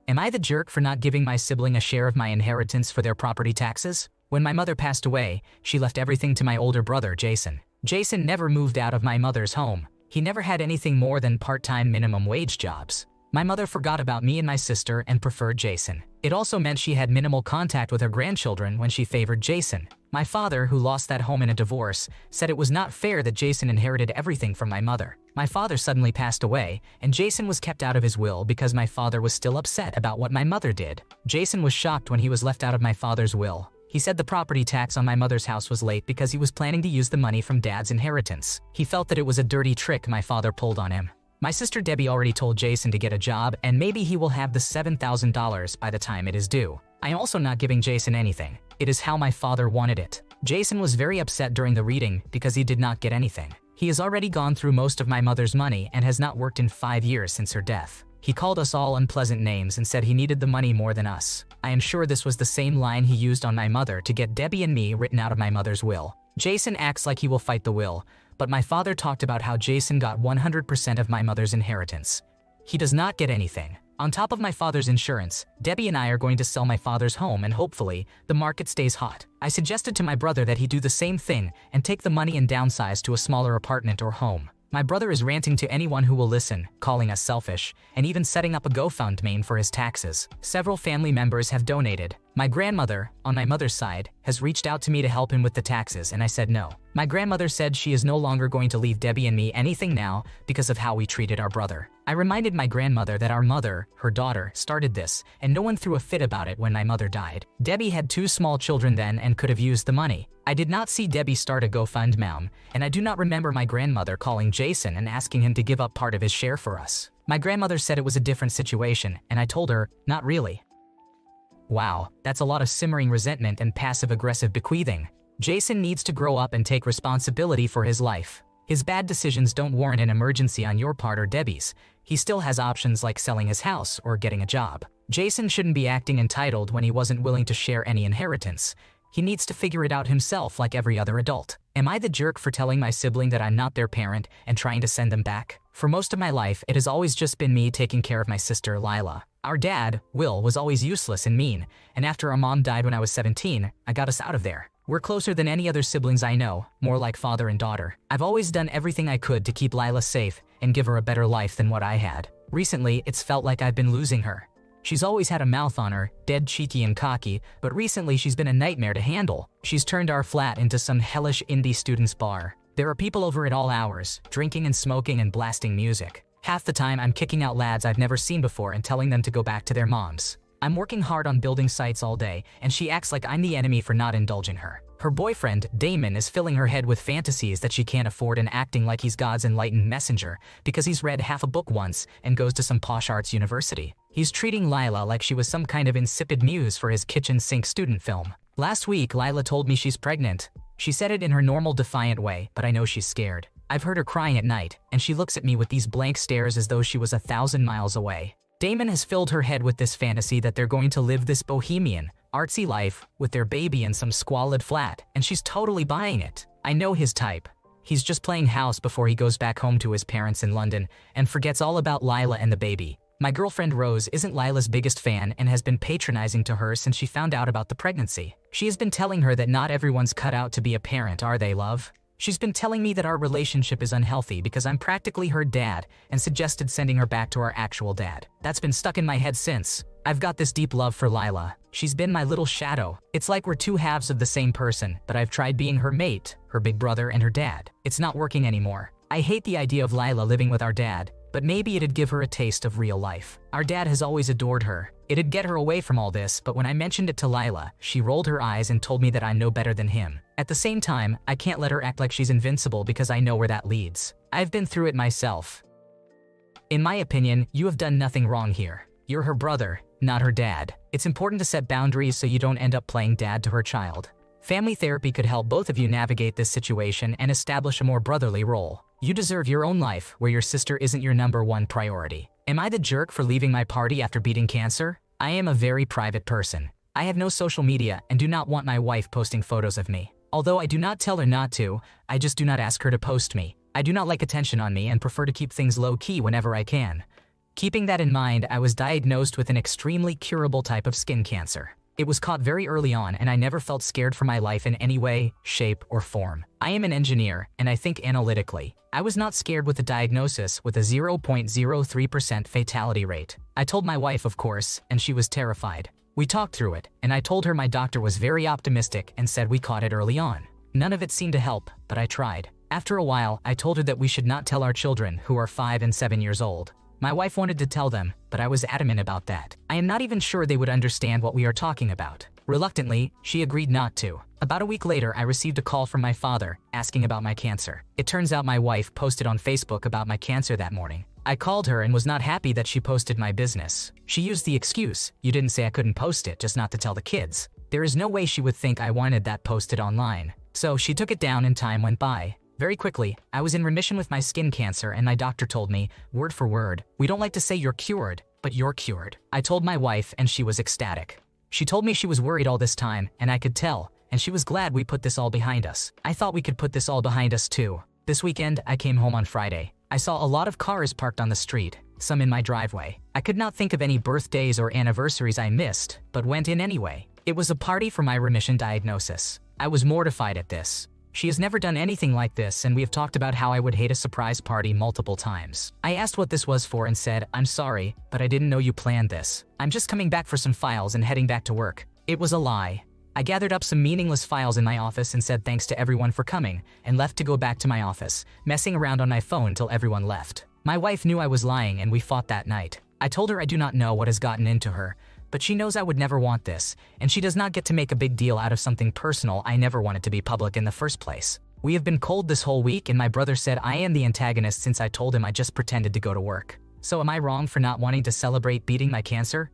Am I the jerk for not giving my sibling a share of my inheritance for their property taxes? When my mother passed away, she left everything to my older brother, Jason. Jason never moved out of my mother's home. He never had anything more than part-time minimum wage jobs. My mother forgot about me and my sister and preferred Jason. It also meant she had minimal contact with her grandchildren when she favored Jason. My father, who lost that home in a divorce, said it was not fair that Jason inherited everything from my mother. My father suddenly passed away, and Jason was kept out of his will because my father was still upset about what my mother did. Jason was shocked when he was left out of my father's will. He said the property tax on my mother's house was late because he was planning to use the money from Dad's inheritance. He felt that it was a dirty trick my father pulled on him. My sister Debbie already told Jason to get a job, and maybe he will have the $7,000 by the time it is due. I am also not giving Jason anything. It is how my father wanted it. Jason was very upset during the reading because he did not get anything. He has already gone through most of my mother's money and has not worked in 5 years since her death. He called us all unpleasant names and said he needed the money more than us. I am sure this was the same line he used on my mother to get Debbie and me written out of my mother's will. Jason acts like he will fight the will, but my father talked about how Jason got 100% of my mother's inheritance. He does not get anything. On top of my father's insurance, Debbie and I are going to sell my father's home and hopefully, the market stays hot. I suggested to my brother that he do the same thing and take the money and downsize to a smaller apartment or home. My brother is ranting to anyone who will listen, calling us selfish, and even setting up a GoFundMe for his taxes. Several family members have donated. My grandmother, on my mother's side, has reached out to me to help him with the taxes, and I said no. My grandmother said she is no longer going to leave Debbie and me anything now because of how we treated our brother. I reminded my grandmother that our mother, her daughter, started this, and no one threw a fit about it when my mother died. Debbie had 2 small children then and could have used the money. I did not see Debbie start a GoFundMe, and I do not remember my grandmother calling Jason and asking him to give up part of his share for us. My grandmother said it was a different situation, and I told her, not really. Wow, that's a lot of simmering resentment and passive-aggressive bequeathing. Jason needs to grow up and take responsibility for his life. His bad decisions don't warrant an emergency on your part or Debbie's. He still has options like selling his house or getting a job. Jason shouldn't be acting entitled when he wasn't willing to share any inheritance. He needs to figure it out himself like every other adult. Am I the jerk for telling my sibling that I'm not their parent and trying to send them back? For most of my life, it has always just been me taking care of my sister, Lila. Our dad, Will, was always useless and mean, and after our mom died when I was 17, I got us out of there. We're closer than any other siblings I know, more like father and daughter. I've always done everything I could to keep Lila safe and give her a better life than what I had. Recently, it's felt like I've been losing her. She's always had a mouth on her, dead cheeky and cocky, but recently she's been a nightmare to handle. She's turned our flat into some hellish indie students' bar. There are people over at all hours, drinking and smoking and blasting music. Half the time I'm kicking out lads I've never seen before and telling them to go back to their moms. I'm working hard on building sites all day, and she acts like I'm the enemy for not indulging her. Her boyfriend, Damon, is filling her head with fantasies that she can't afford and acting like he's God's enlightened messenger because he's read half a book once and goes to some posh arts university. He's treating Lila like she was some kind of insipid muse for his kitchen sink student film. Last week, Lila told me she's pregnant. She said it in her normal defiant way, but I know she's scared. I've heard her crying at night, and she looks at me with these blank stares as though she was 1,000 miles away. Damon has filled her head with this fantasy that they're going to live this bohemian, artsy life with their baby in some squalid flat, and she's totally buying it. I know his type. He's just playing house before he goes back home to his parents in London and forgets all about Lila and the baby. My girlfriend Rose isn't Lila's biggest fan and has been patronizing to her since she found out about the pregnancy. She has been telling her that not everyone's cut out to be a parent, are they, love? She's been telling me that our relationship is unhealthy because I'm practically her dad and suggested sending her back to our actual dad. That's been stuck in my head since. I've got this deep love for Lila. She's been my little shadow. It's like we're 2 halves of the same person, but I've tried being her mate, her big brother, and her dad. It's not working anymore. I hate the idea of Lila living with our dad, but maybe it'd give her a taste of real life. Our dad has always adored her. It'd get her away from all this, but when I mentioned it to Lila, she rolled her eyes and told me that I'm no better than him. At the same time, I can't let her act like she's invincible because I know where that leads. I've been through it myself. In my opinion, you have done nothing wrong here. You're her brother, not her dad. It's important to set boundaries so you don't end up playing dad to her child. Family therapy could help both of you navigate this situation and establish a more brotherly role. You deserve your own life where your sister isn't your #1 priority. Am I the jerk for leaving my party after beating cancer? I am a very private person. I have no social media and do not want my wife posting photos of me. Although I do not tell her not to, I just do not ask her to post me. I do not like attention on me and prefer to keep things low-key whenever I can. Keeping that in mind, I was diagnosed with an extremely curable type of skin cancer. It was caught very early on, and I never felt scared for my life in any way, shape, or form. I am an engineer, and I think analytically. I was not scared with the diagnosis, with a 0.03% fatality rate. I told my wife, of course, and she was terrified. We talked through it, and I told her my doctor was very optimistic and said we caught it early on. None of it seemed to help, but I tried. After a while, I told her that we should not tell our children, who are 5 and 7 years old. My wife wanted to tell them, but I was adamant about that. I am not even sure they would understand what we are talking about. Reluctantly, she agreed not to. About a week later, I received a call from my father, asking about my cancer. It turns out my wife posted on Facebook about my cancer that morning. I called her and was not happy that she posted my business. She used the excuse, "You didn't say I couldn't post it, just not to tell the kids." There is no way she would think I wanted that posted online. So she took it down and time went by. Very quickly, I was in remission with my skin cancer, and my doctor told me, word for word, "We don't like to say you're cured, but you're cured." I told my wife, and she was ecstatic. She told me she was worried all this time, and I could tell, and she was glad we put this all behind us. I thought we could put this all behind us too. This weekend, I came home on Friday. I saw a lot of cars parked on the street, some in my driveway. I could not think of any birthdays or anniversaries I missed, but went in anyway. It was a party for my remission diagnosis. I was mortified at this. She has never done anything like this, and we have talked about how I would hate a surprise party multiple times. I asked what this was for and said, "I'm sorry, but I didn't know you planned this. I'm just coming back for some files and heading back to work." It was a lie. I gathered up some meaningless files in my office and said thanks to everyone for coming, and left to go back to my office, messing around on my phone till everyone left. My wife knew I was lying, and we fought that night. I told her I do not know what has gotten into her, but she knows I would never want this, and she does not get to make a big deal out of something personal I never wanted to be public in the first place. We have been cold this whole week, and my brother said I am the antagonist since I told him I just pretended to go to work. So am I wrong for not wanting to celebrate beating my cancer?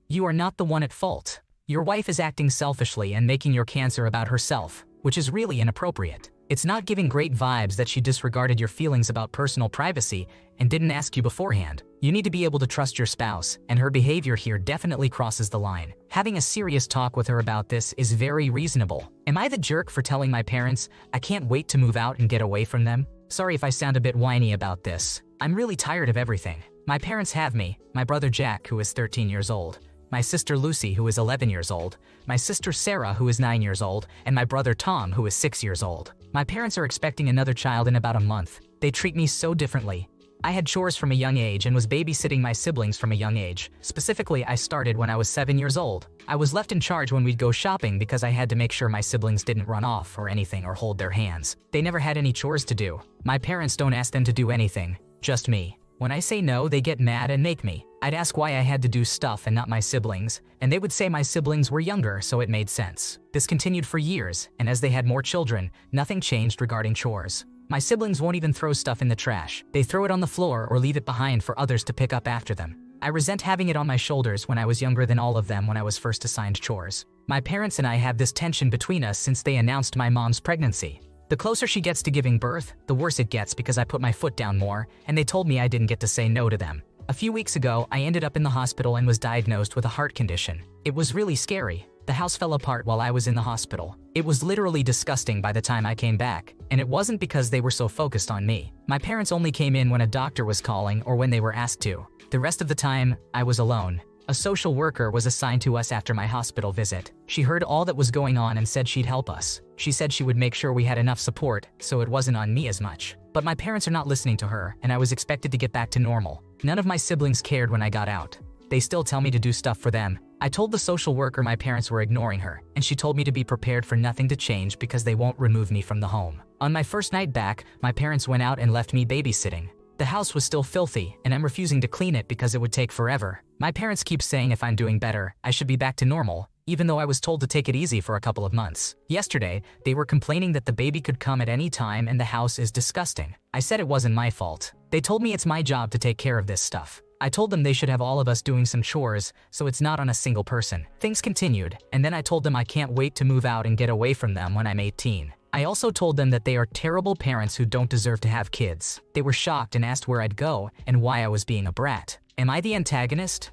You are not the one at fault. Your wife is acting selfishly and making your cancer about herself, which is really inappropriate. It's not giving great vibes that she disregarded your feelings about personal privacy and didn't ask you beforehand. You need to be able to trust your spouse, and her behavior here definitely crosses the line. Having a serious talk with her about this is very reasonable. Am I the jerk for telling my parents I can't wait to move out and get away from them? Sorry if I sound a bit whiny about this. I'm really tired of everything. My parents have me, my brother Jack, who is 13 years old, my sister Lucy, who is 11 years old, my sister Sarah, who is 9 years old, and my brother Tom, who is 6 years old. My parents are expecting another child in about a month. They treat me so differently. I had chores from a young age and was babysitting my siblings from a young age. Specifically, I started when I was 7 years old. I was left in charge when we'd go shopping because I had to make sure my siblings didn't run off or anything or hold their hands. They never had any chores to do. My parents don't ask them to do anything, just me. When I say no, they get mad and make me. I'd ask why I had to do stuff and not my siblings, and they would say my siblings were younger, so it made sense. This continued for years, and as they had more children, nothing changed regarding chores. My siblings won't even throw stuff in the trash. They throw it on the floor or leave it behind for others to pick up after them. I resent having it on my shoulders when I was younger than all of them when I was first assigned chores. My parents and I have this tension between us since they announced my mom's pregnancy. The closer she gets to giving birth, the worse it gets because I put my foot down more, and they told me I didn't get to say no to them. A few weeks ago, I ended up in the hospital and was diagnosed with a heart condition. It was really scary. The house fell apart while I was in the hospital. It was literally disgusting by the time I came back, and it wasn't because they were so focused on me. My parents only came in when a doctor was calling or when they were asked to. The rest of the time, I was alone. A social worker was assigned to us after my hospital visit. She heard all that was going on and said she'd help us. She said she would make sure we had enough support, so it wasn't on me as much. But my parents are not listening to her, and I was expected to get back to normal. None of my siblings cared when I got out. They still tell me to do stuff for them. I told the social worker my parents were ignoring her, and she told me to be prepared for nothing to change because they won't remove me from the home. On my first night back, my parents went out and left me babysitting. The house was still filthy, and I'm refusing to clean it because it would take forever. My parents keep saying if I'm doing better, I should be back to normal, even though I was told to take it easy for a couple of months. Yesterday, they were complaining that the baby could come at any time and the house is disgusting. I said it wasn't my fault. They told me it's my job to take care of this stuff. I told them they should have all of us doing some chores, so it's not on a single person. Things continued, and then I told them I can't wait to move out and get away from them when I'm 18. I also told them that they are terrible parents who don't deserve to have kids. They were shocked and asked where I'd go and why I was being a brat. Am I the antagonist?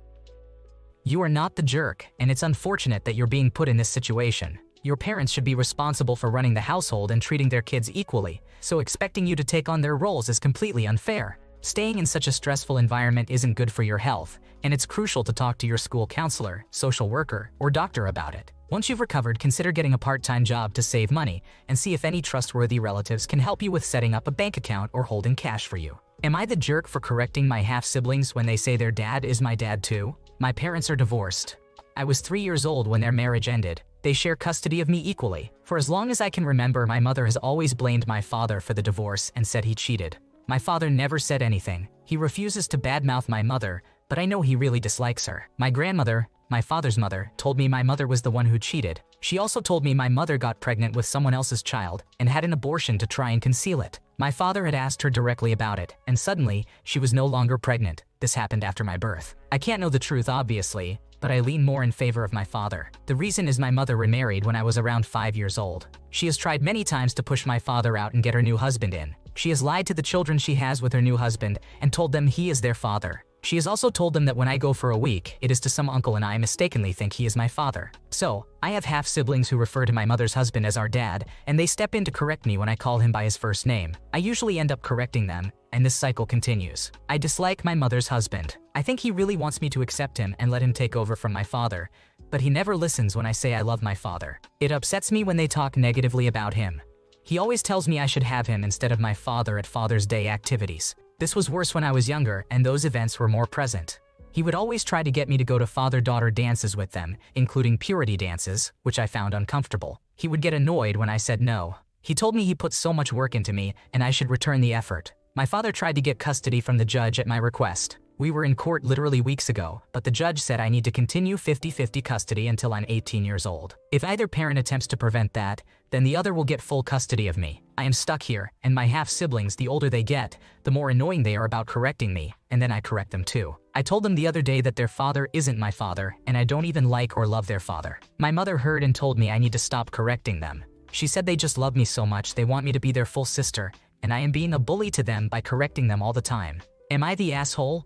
You are not the jerk, and it's unfortunate that you're being put in this situation. Your parents should be responsible for running the household and treating their kids equally, so expecting you to take on their roles is completely unfair. Staying in such a stressful environment isn't good for your health, and it's crucial to talk to your school counselor, social worker, or doctor about it. Once you've recovered, consider getting a part-time job to save money and see if any trustworthy relatives can help you with setting up a bank account or holding cash for you. Am I the jerk for correcting my half-siblings when they say their dad is my dad too? My parents are divorced. I was 3 years old when their marriage ended. They share custody of me equally. For as long as I can remember, my mother has always blamed my father for the divorce and said he cheated. My father never said anything. He refuses to badmouth my mother, but I know he really dislikes her. My grandmother, my father's mother, told me my mother was the one who cheated. She also told me my mother got pregnant with someone else's child and had an abortion to try and conceal it. My father had asked her directly about it, and suddenly, she was no longer pregnant. This happened after my birth. I can't know the truth, obviously, but I lean more in favor of my father. The reason is my mother remarried when I was around 5 years old. She has tried many times to push my father out and get her new husband in. She has lied to the children she has with her new husband and told them he is their father. She has also told them that when I go for a week, it is to some uncle and I mistakenly think he is my father. So, I have half-siblings who refer to my mother's husband as our dad, and they step in to correct me when I call him by his first name. I usually end up correcting them, and this cycle continues. I dislike my mother's husband. I think he really wants me to accept him and let him take over from my father, but he never listens when I say I love my father. It upsets me when they talk negatively about him. He always tells me I should have him instead of my father at Father's Day activities. This was worse when I was younger and those events were more present. He would always try to get me to go to father-daughter dances with them, including purity dances, which I found uncomfortable. He would get annoyed when I said no. He told me he put so much work into me and I should return the effort. My father tried to get custody from the judge at my request. We were in court literally weeks ago, but the judge said I need to continue 50-50 custody until I'm 18 years old. If either parent attempts to prevent that, then the other will get full custody of me. I am stuck here, and my half-siblings, the older they get, the more annoying they are about correcting me, and then I correct them too. I told them the other day that their father isn't my father, and I don't even like or love their father. My mother heard and told me I need to stop correcting them. She said they just love me so much they want me to be their full sister, and I am being a bully to them by correcting them all the time. Am I the asshole?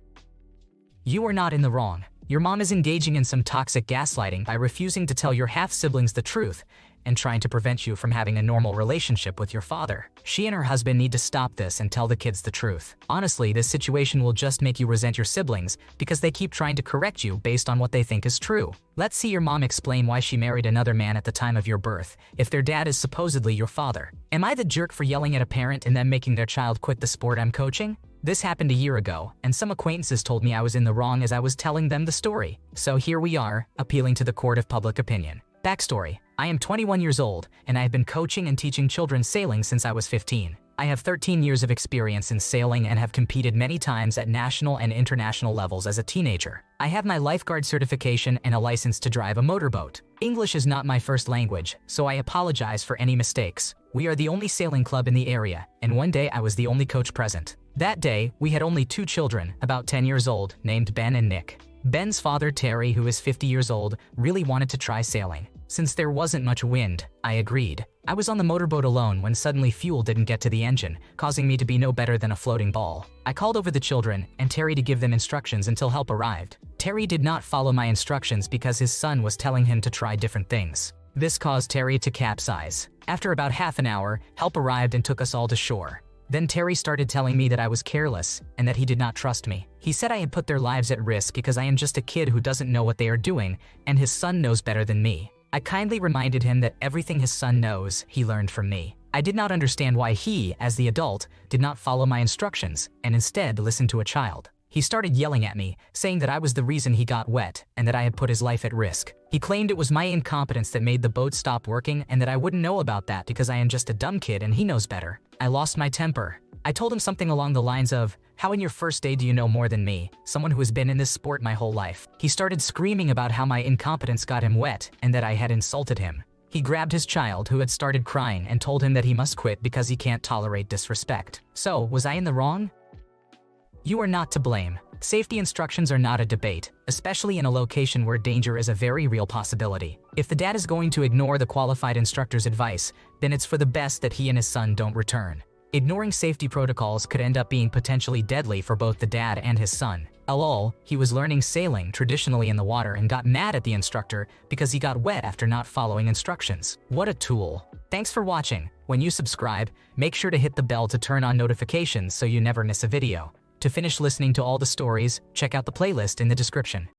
You are not in the wrong. Your mom is engaging in some toxic gaslighting by refusing to tell your half-siblings the truth and trying to prevent you from having a normal relationship with your father. She and her husband need to stop this and tell the kids the truth. Honestly, this situation will just make you resent your siblings because they keep trying to correct you based on what they think is true. Let's see your mom explain why she married another man at the time of your birth, if their dad is supposedly your father. Am I the jerk for yelling at a parent and then making their child quit the sport I'm coaching? This happened a year ago, and some acquaintances told me I was in the wrong as I was telling them the story. So here we are, appealing to the court of public opinion. Backstory: I am 21 years old, and I have been coaching and teaching children sailing since I was 15. I have 13 years of experience in sailing and have competed many times at national and international levels as a teenager. I have my lifeguard certification and a license to drive a motorboat. English is not my first language, so I apologize for any mistakes. We are the only sailing club in the area, and one day I was the only coach present. That day, we had only 2 children, about 10 years old, named Ben and Nick. Ben's father, Terry, who is 50 years old, really wanted to try sailing. Since there wasn't much wind, I agreed. I was on the motorboat alone when suddenly fuel didn't get to the engine, causing me to be no better than a floating ball. I called over the children and Terry to give them instructions until help arrived. Terry did not follow my instructions because his son was telling him to try different things. This caused Terry to capsize. After about half an hour, help arrived and took us all to shore. Then Terry started telling me that I was careless and that he did not trust me. He said I had put their lives at risk because I am just a kid who doesn't know what they are doing, and his son knows better than me. I kindly reminded him that everything his son knows, he learned from me. I did not understand why he, as the adult, did not follow my instructions and instead listened to a child. He started yelling at me, saying that I was the reason he got wet and that I had put his life at risk. He claimed it was my incompetence that made the boat stop working and that I wouldn't know about that because I am just a dumb kid and he knows better. I lost my temper. I told him something along the lines of, "How in your first day do you know more than me, someone who has been in this sport my whole life?" He started screaming about how my incompetence got him wet and that I had insulted him. He grabbed his child who had started crying and told him that he must quit because he can't tolerate disrespect. So, was I in the wrong? You are not to blame. Safety instructions are not a debate, especially in a location where danger is a very real possibility. If the dad is going to ignore the qualified instructor's advice, then it's for the best that he and his son don't return. Ignoring safety protocols could end up being potentially deadly for both the dad and his son. Lol, he was learning sailing traditionally in the water and got mad at the instructor because he got wet after not following instructions. What a tool. Thanks for watching. When you subscribe, make sure to hit the bell to turn on notifications so you never miss a video. To finish listening to all the stories, check out the playlist in the description.